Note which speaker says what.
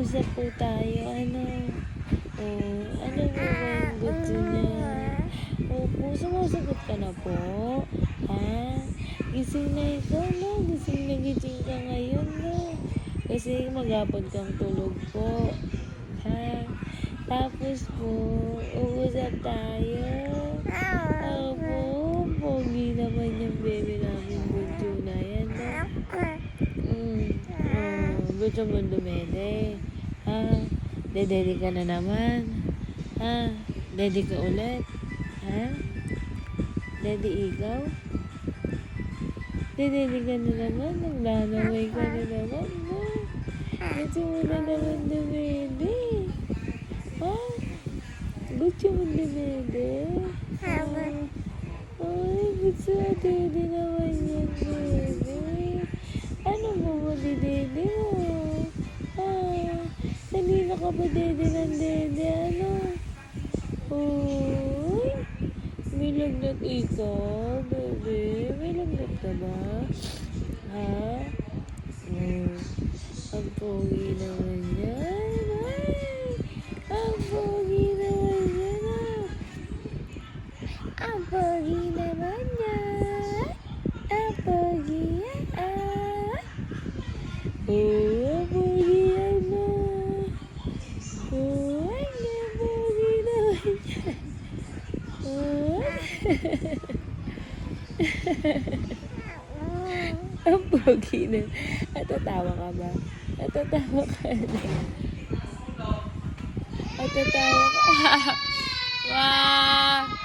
Speaker 1: mag-usap po tayo. Ano? Oh, ano po ba yung gusto niya? Opo, sumasagot ka na po. Ha? Gising na ikaw, no? Gising na gising ka ngayon, no? Kasi maghapon kang tulog po. Ha? Tapos po, uusap tayo. Opo, pogi naman yung baby namin, bunso na yan, no? Gusto mo dumede? Ha? Dedede ka na naman? Ha? Dede ka ulit? Ha? Dede ikaw? Dedede ka na naman? Naglalaway ka na naman, ha? Gusto mo na naman dumede? Ha? Gusto mo dumede? Ay, gusto na dede naman yan, bebe. Ano mo dede mo? Kanina ka ba dede ng dede? Ano? Uy, may lagnat ikaw, bebe. May lagnat ka ba? Ha? Ang pogi naman yan. Ay, ang pogi naman yan, ah. Ang pogi naman yan. Ang pogi yan, ah. Oh, ang pogi yan, ah. Oh, ang pogi naman yan. Oh. Ang pogi na. Natatawa ka ba? Natatawa ka na. Natatawa ka. Wow!